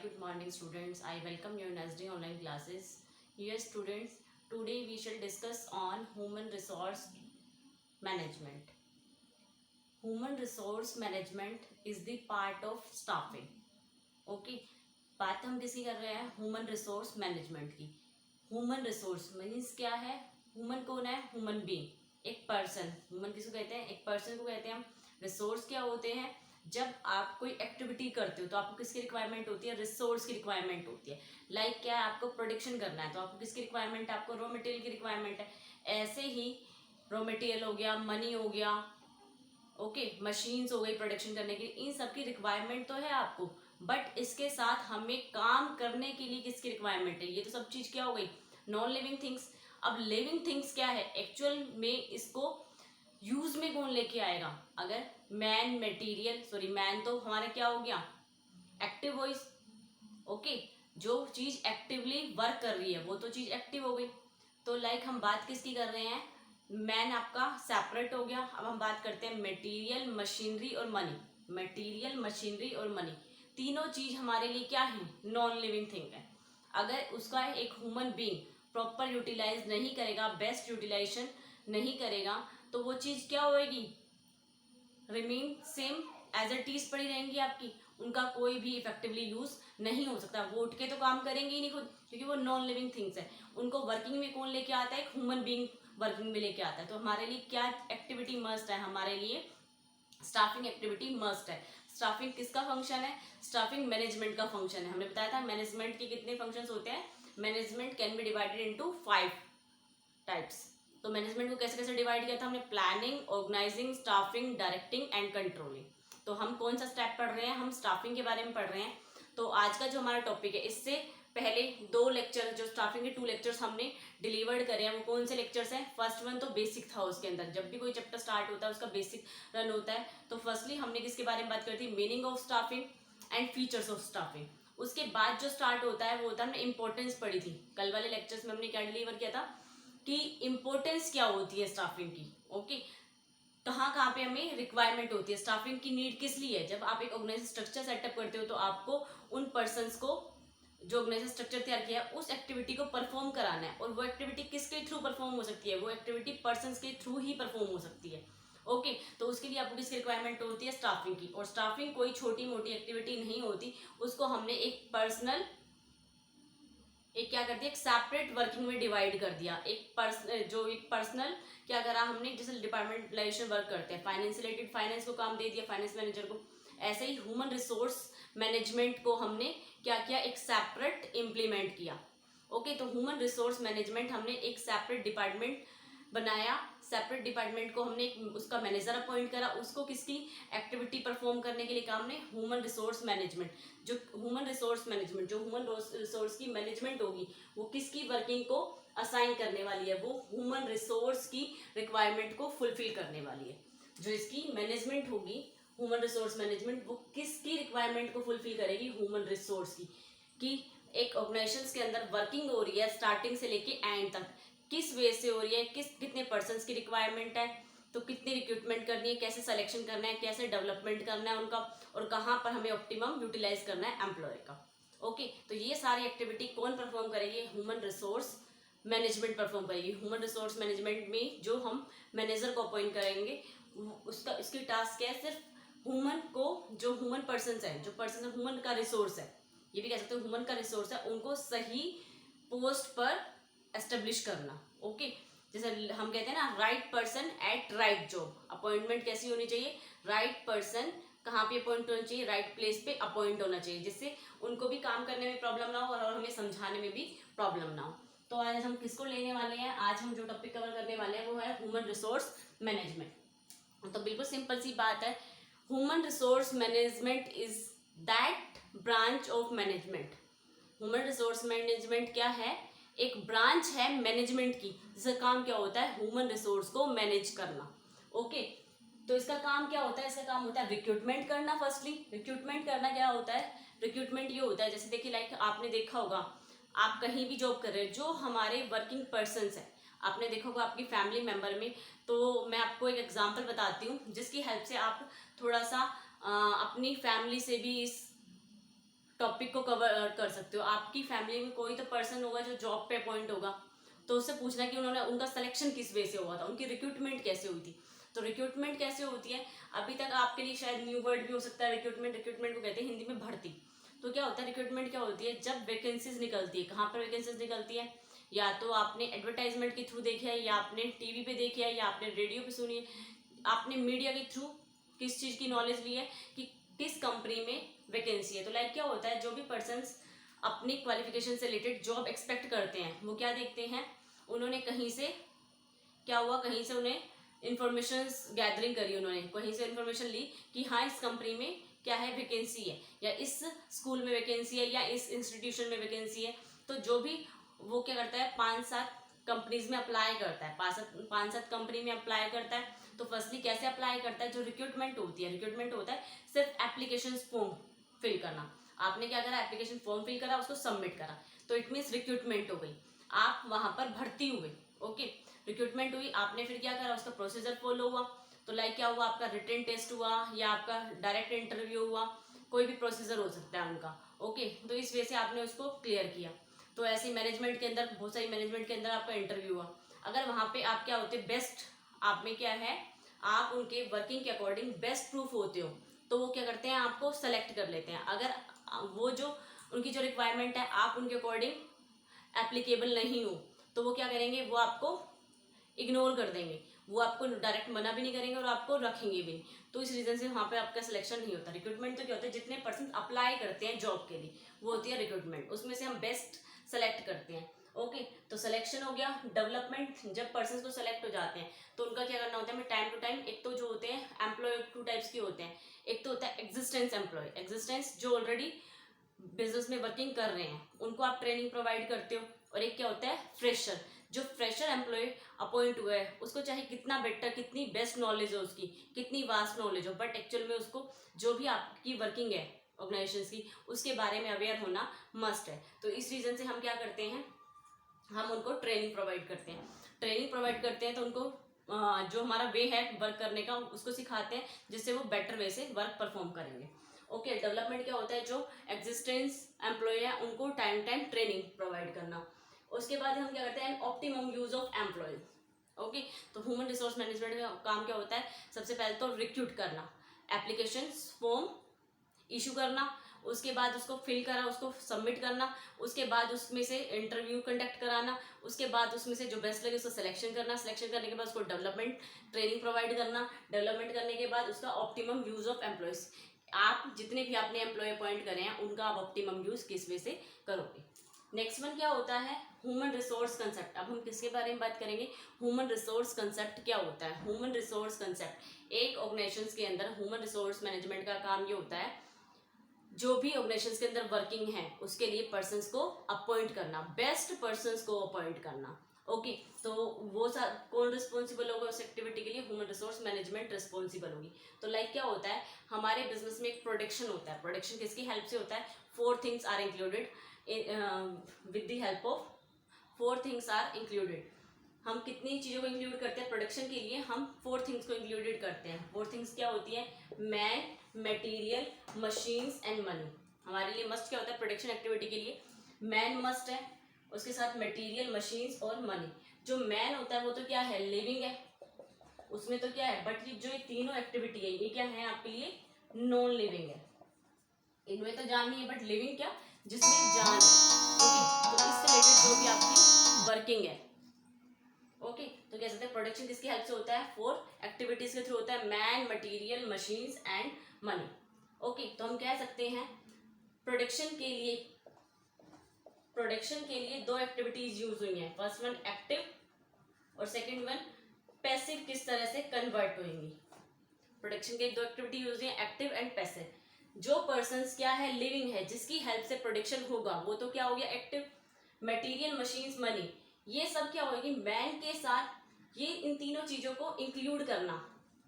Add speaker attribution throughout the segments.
Speaker 1: good morning students. I welcome you in SD online classes. Dear students, today we shall discuss on human resource management. Human resource management is the part of staffing. Okay, बात हम किसकी कर रहे हैं? Human resource management की. Human resource means क्या है? Human कौन है? ह्यूमन बीइंग, एक पर्सन. ह्यूमन किसको कहते हैं? एक पर्सन को कहते हैं हम. रिसोर्स क्या होते हैं? जब आप कोई एक्टिविटी करते हो तो आपको किसकी रिक्वायरमेंट होती है? रिसोर्स की रिक्वायरमेंट होती है. लाइक क्या है? आपको प्रोडक्शन करना है तो आपको किसकी रिक्वायरमेंट है? आपको रॉ मटेरियल की रिक्वायरमेंट है. ऐसे ही रॉ मटेरियल हो गया, मनी हो गया, ओके, मशीन्स हो गई प्रोडक्शन करने के लिए, इन सब की रिक्वायरमेंट तो है आपको. बट इसके साथ हमें काम करने के लिए किसकी रिक्वायरमेंट है? ये तो सब चीज क्या हो गई? Non living things. अब लिविंग थिंग्स क्या है एक्चुअल में? इसको यूज में कौन लेके आएगा? अगर मैन मटेरियल, सॉरी मैन तो हमारा क्या हो गया? Active voice. ओके, जो चीज एक्टिवली वर्क कर रही है वो तो चीज एक्टिव हो गई. तो लाइक हम बात किसकी कर रहे हैं? मैन आपका सेपरेट हो गया. अब हम बात करते हैं मटेरियल, मशीनरी और मनी. मटेरियल, मशीनरी और मनी तीनों चीज हमारे लिए क्या है? नॉन लिविंग थिंग है. अगर उसका एक ह्यूमन बीइंग प्रॉपर यूटिलाइज नहीं करेगा, बेस्ट यूटिलाइजेशन नहीं करेगा, तो वो चीज क्या होएगी? Remain same as it is पड़ी रहेंगी आपकी. उनका कोई भी इफेक्टिवली यूज नहीं हो सकता. वो उठ के तो काम करेंगे ही नहीं खुद, क्योंकि वो नॉन लिविंग थिंग्स है. उनको वर्किंग में कौन लेके आता है? एक ह्यूमन बीइंग वर्किंग में लेके आता है. तो हमारे लिए क्या एक्टिविटी मस्ट है? हमारे लिए स्टाफिंग एक्टिविटी मस्ट है. स्टाफिंग किसका फंक्शन है? स्टाफिंग मैनेजमेंट का फंक्शन है. हमने बताया था मैनेजमेंट के कितने फंक्शंस होते हैं. Management can be divided into 5 types. तो मैनेजमेंट को कैसे कैसे डिवाइड किया था हमने? Planning, organizing, staffing, directing and controlling. तो हम कौन सा स्टेप पढ़ रहे हैं? हम स्टाफिंग के बारे में पढ़ रहे हैं. तो आज का जो हमारा टॉपिक है, इससे पहले 2 लेक्चर, जो स्टाफिंग के 2 लेक्चर्स हमने डिलीवर्ड करे हैं, वो कौन से लेक्चर्स हैं? फर्स्ट वन तो बेसिक था. उसके अंदर जब भी कोई चैप्टर स्टार्ट होता है उसका बेसिक रन होता है. तो फर्स्टली हमने किसके बारे में बात करी थी? Meaning of staffing and features of staffing. उसके बाद जो स्टार्ट होता है वो होता है, हमने इंपॉर्टेंस पढ़ी थी. कल वाले लेक्चर्स में हमने क्या डिलीवर किया था कि इंपॉर्टेंस क्या होती है स्टाफिंग की. ओके, कहाँ कहाँ पे हमें रिक्वायरमेंट होती है, स्टाफिंग की नीड किस लिए है. जब आप एक ऑर्गेनाइजेशन स्ट्रक्चर सेटअप करते हो तो आपको उन पर्सन्स को, जो ऑर्गेनाइजेशन स्ट्रक्चर तैयार किया है, उस एक्टिविटी को परफॉर्म कराना है. और वो एक्टिविटी किसके थ्रू परफॉर्म हो सकती है? वो एक्टिविटी पर्सन्स के थ्रू ही परफॉर्म हो सकती है. ओके, तो उसके लिए आपको किसकी रिक्वायरमेंट होती है? स्टाफिंग की. और स्टाफिंग कोई छोटी मोटी एक्टिविटी नहीं होती. उसको हमने एक पर्सनल, एक क्या कर दिया, एक सेपरेट वर्किंग में डिवाइड कर दिया. एक पर्सनल क्या करा हमने? जैसे डिपार्टमेंटलाइजेशन वर्क करते हैं, फाइनेंस रिलेटेड फाइनेंस को काम दे दिया फाइनेंस मैनेजर को. ऐसे ही ह्यूमन रिसोर्स मैनेजमेंट को हमने क्या किया? एक सेपरेट इम्प्लीमेंट किया. ओके, तो ह्यूमन रिसोर्स मैनेजमेंट हमने एक सेपरेट डिपार्टमेंट बनाया. सेपरेट डिपार्टमेंट को हमने उसका मैनेजर अपॉइंट करा. उसको किसकी एक्टिविटी परफॉर्म करने के लिए काम ने? Human resource management. जो ह्यूमन रिसोर्स की मैनेजमेंट होगी वो किसकी वर्किंग को असाइन करने वाली है? वो ह्यूमन रिसोर्स की रिक्वायरमेंट को फुलफिल करने वाली है. जो इसकी मैनेजमेंट होगी, ह्यूमन रिसोर्स मैनेजमेंट, वो किसकी रिक्वायरमेंट को फुलफिल करेगी? ह्यूमन रिसोर्स की. कि एक ऑर्गेनाइजेशन के अंदर वर्किंग हो रही है स्टार्टिंग से लेके एंड तक, किस वे से हो रही है, कितने पर्सन्स की रिक्वायरमेंट है, तो कितनी रिक्रूटमेंट करनी है, कैसे सिलेक्शन करना है, कैसे डेवलपमेंट करना है उनका, और कहाँ पर हमें ऑप्टिमम यूटिलाइज करना है एम्प्लॉय का. ओके, तो ये सारी एक्टिविटी कौन परफॉर्म करेगी? ह्यूमन रिसोर्स मैनेजमेंट परफॉर्म करेगी. ह्यूमन रिसोर्स मैनेजमेंट में जो हम मैनेजर को अपॉइंट करेंगे, उसका इसकी टास्क क्या है? सिर्फ ह्यूमन को, जो ह्यूमन पर्सन है, जो पर्सन ह्यूमन का रिसोर्स है, ये भी कह सकते हो ह्यूमन का रिसोर्स है, उनको सही पोस्ट पर एस्टेब्लिश करना. ओके, जैसे हम कहते हैं ना, right person at right job. Appointment कैसी होनी चाहिए? राइट पर्सन कहाँ पे अपॉइंट होना चाहिए? राइट प्लेस पे अपॉइंट होना चाहिए, जिससे उनको भी काम करने में प्रॉब्लम ना हो और हमें समझाने में भी प्रॉब्लम ना हो. तो आज हम किसको लेने वाले हैं? आज हम जो टॉपिक कवर करने वाले हैं वो है ह्यूमन रिसोर्स मैनेजमेंट. तो बिल्कुल सिंपल सी बात है. Human resource management is that branch of management. Human resource management क्या है? एक ब्रांच है मैनेजमेंट की, जिसका काम क्या होता है? ह्यूमन रिसोर्स को मैनेज करना. ओके, तो इसका काम क्या होता है? इसका काम होता है रिक्रूटमेंट करना. फर्स्टली रिक्रूटमेंट करना क्या होता है? रिक्रूटमेंट ये होता है, जैसे देखिए, लाइक आपने देखा होगा, आप कहीं भी जॉब कर रहे हैं, जो हमारे वर्किंग पर्सनस हैं, आपने देखा होगा आपकी फैमिली मेम्बर में. तो मैं आपको एक एग्जांपल बताती हूँ जिसकी हेल्प से आप थोड़ा सा अपनी फैमिली से भी इस टॉपिक को कवर कर सकते हो। आपकी फैमिली में कोई तो पर्सन होगा जो जॉब पे अपॉइंट होगा, तो उससे पूछना कि उन्होंने उनका सिलेक्शन किस वे से हुआ था, उनकी रिक्रूटमेंट कैसे हुई थी। तो रिक्रूटमेंट कैसे होती है, अभी तक आपके लिए शायद न्यू वर्ड भी हो सकता है रिक्रूटमेंट। रिक्रूटमेंट को कहते हैं हिंदी में भर्ती। तो क्या होता है रिक्रूटमेंट, क्या होती है, जब वैकेंसीज निकलती है, कहाँ पर वैकेंसीज निकलती है, या तो आपने एडवर्टाइजमेंट के थ्रू देखा है, या आपने टीवी पे देखा है, या आपने रेडियो पे सुनी है, आपने मीडिया के थ्रू किस चीज़ की नॉलेज ली है कि किस कंपनी में वैकेंसी है। तो लाइक क्या होता है, जो भी पर्सन्स अपनी क्वालिफिकेशन से रिलेटेड जॉब एक्सपेक्ट करते हैं, वो क्या देखते हैं, उन्होंने कहीं से क्या हुआ, कहीं से उन्हें इन्फॉर्मेशन गैदरिंग करी, उन्होंने कहीं से इन्फॉर्मेशन ली कि हाँ इस कंपनी में क्या है वैकेंसी है, या इस स्कूल में वैकेंसी है, या इस इंस्टीट्यूशन में वैकेंसी है। तो जो भी वो क्या करता है, 5-7 कंपनीज में अप्लाई करता है, 5-7 कंपनी में अप्लाई करता है। तो फर्स्टली कैसे अप्लाई करता है, जो रिक्रूटमेंट होती है, रिक्रूटमेंट होता है सिर्फ एप्लीकेशन फॉर्म फिल करना। आपने क्या करा, एप्लीकेशन फॉर्म फिल करा, उसको सबमिट करा, तो इट मीन्स रिक्रूटमेंट हो गई, आप वहां पर भर्ती हुए। ओके, रिक्रूटमेंट हुई, आपने फिर क्या करा, उसका प्रोसीजर फॉलो हुआ। तो लाइक क्या हुआ, आपका रिटन टेस्ट हुआ, या आपका डायरेक्ट इंटरव्यू हुआ, कोई भी प्रोसीजर हो सकता है उनका। ओके, तो इस वजह से आपने उसको क्लियर किया। तो ऐसे मैनेजमेंट के अंदर, बहुत सारी मैनेजमेंट के अंदर आपका इंटरव्यू हुआ। अगर वहाँ पे आप क्या होते, बेस्ट, आप में क्या है, आप उनके वर्किंग के अकॉर्डिंग बेस्ट प्रूफ होते हो, तो वो क्या करते हैं, आपको सेलेक्ट कर लेते हैं। अगर वो जो उनकी जो रिक्वायरमेंट है आप उनके अकॉर्डिंग एप्लीकेबल नहीं हो, तो वो क्या करेंगे, वो आपको इग्नोर कर देंगे, वो आपको डायरेक्ट मना भी नहीं करेंगे और आपको रखेंगे भी नहीं। तो इस रीजन से वहाँ पे आपका सिलेक्शन नहीं होता। रिक्रूटमेंट तो क्या होता है, जितने पर्सन अप्लाई करते हैं जॉब के लिए, वो होती है रिक्रूटमेंट, उसमें से हम बेस्ट सेलेक्ट करते हैं। ओके, तो सिलेक्शन हो गया। डेवलपमेंट, जब पर्सन को सेलेक्ट हो जाते हैं तो उनका क्या करना होता है, टाइम टू टाइम, एक तो जो होते हैं एम्प्लॉय 2 टाइप्स के होते हैं, एक तो होता है एग्जिस्टेंस एम्प्लॉय, एग्जिस्टेंस जो ऑलरेडी बिजनेस में वर्किंग कर रहे हैं, उनको आप ट्रेनिंग प्रोवाइड करते हो। और एक क्या होता है फ्रेशर, जो फ्रेशर एम्प्लॉय अपॉइंट हुआ है, उसको चाहे कितना बेटर, कितनी बेस्ट नॉलेज हो उसकी, कितनी वास्ट नॉलेज हो, बट एक्चुअल में उसको जो भी आपकी वर्किंग है ऑर्गेनाइजेशन की, उसके बारे में अवेयर होना मस्ट है। तो इस रीजन से हम क्या करते हैं, हम उनको ट्रेनिंग प्रोवाइड करते हैं। ट्रेनिंग प्रोवाइड करते हैं तो उनको जो हमारा वे है वर्क करने का, उसको सिखाते हैं, जिससे वो बेटर वे से वर्क परफॉर्म करेंगे। ओके, डेवलपमेंट क्या होता है, जो एग्जिस्टेंस एम्प्लॉय है उनको टाइम टाइम ट्रेनिंग प्रोवाइड करना। उसके बाद हम क्या करते हैं, optimum use of employ. Okay, तो ह्यूमन रिसोर्स मैनेजमेंट का काम क्या होता है, सबसे पहले तो रिक्रूट करना, एप्लीकेशन फॉर्म इशू करना, उसके बाद उसको फिल करा, उसको सबमिट करना, उसके बाद उसमें से इंटरव्यू कंडक्ट कराना, उसके बाद उसमें से जो बेस्ट लगे उसको सिलेक्शन करना, सिलेक्शन करने के बाद उसको डेवलपमेंट ट्रेनिंग प्रोवाइड करना, डेवलपमेंट करने के बाद उसका ऑप्टिमम यूज ऑफ एम्प्लॉयज, आप जितने भी आपने एम्प्लॉय अपॉइंट करे हैं उनका आप ऑप्टिमम यूज किस वे से करोगे। नेक्स्ट वन क्या होता है, ह्यूमन रिसोर्स कंसेप्ट। अब हम किसके बारे में बात करेंगे, ह्यूमन रिसोर्स कंसेप्ट क्या होता है। ह्यूमन रिसोर्स कंसेप्ट, एक ऑर्गेनाइजेशन के अंदर ह्यूमन रिसोर्स मैनेजमेंट का काम ये होता है, जो भी ऑर्गेनाइजेशन के अंदर वर्किंग है उसके लिए पर्सन्स को अपॉइंट करना, बेस्ट पर्सन्स को अपॉइंट करना। ओके, तो वो कौन रिस्पॉन्सिबल होगा उस एक्टिविटी के लिए, ह्यूमन रिसोर्स मैनेजमेंट रिस्पॉन्सिबल होगी। तो लाइक क्या होता है, हमारे बिजनेस में एक प्रोडक्शन होता है, प्रोडक्शन किसकी हेल्प से होता है, 4 things are included with the help of 4 things are included. हम कितनी चीज़ों को इंक्लूड करते हैं प्रोडक्शन के लिए, हम 4 थिंग्स को इंक्लूडेड करते हैं। 4 थिंग्स क्या होती है, man, material, machines and money. हमारे लिए मस्ट क्या होता है प्रोडक्शन एक्टिविटी के लिए, मैन मस्ट है, उसके साथ मटेरियल, मशीन्स और मनी। जो मैन होता है वो तो क्या है, लिविंग है, उसमें तो क्या है, बट जो ये तीनों एक्टिविटी है ये क्या है आपके लिए, नॉन लिविंग है। इनमें तो जान नहीं है, बट लिविंग क्या, जिसमें जान है। ओके, तो इससे रिलेटेड जो भी आपकी वर्किंग है। ओके, तो कह सकते हैं प्रोडक्शन किसकी हेल्प से होता है, 4 एक्टिविटीज के थ्रू होता है, man, material, machines and money. Okay, तो हम कह सकते हैं प्रोडक्शन के लिए 2 एक्टिविटीज यूज हुई हैं। फर्स्ट वन एक्टिव और सेकंड वन पैसिव, किस तरह से कन्वर्ट होंगी। प्रोडक्शन के 2 एक्टिविटी यूज हुई हैं, एक्टिव एंड पैसिव। जो पर्सन्स क्या है, लिविंग है, जिसकी हेल्प से प्रोडक्शन होगा, वो तो क्या हो गया एक्टिव। मटेरियल, मशीन्स, मनी, ये सब क्या होगी, मैन के साथ ये इन तीनों चीजों को इंक्लूड करना,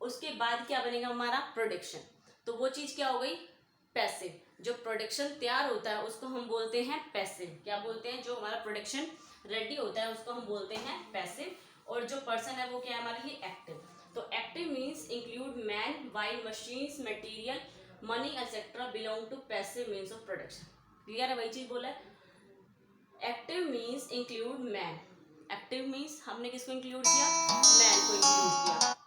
Speaker 1: उसके बाद क्या बनेगा हमारा प्रोडक्शन। तो वो चीज क्या हो गई, पैसिव। जो प्रोडक्शन तैयार होता है उसको हम बोलते हैं पैसिव। क्या बोलते हैं, जो हमारा प्रोडक्शन रेडी होता है उसको हम बोलते हैं पैसिव, और जो पर्सन है वो क्या है हमारे लिए एक्टिव। तो active means include man, while, machines, material, money etcetera belong to passive means of production. Clear है, वही चीज बोला है। Active means include man, active means हमने किसको इंक्लूड किया, मैन को इंक्लूड किया।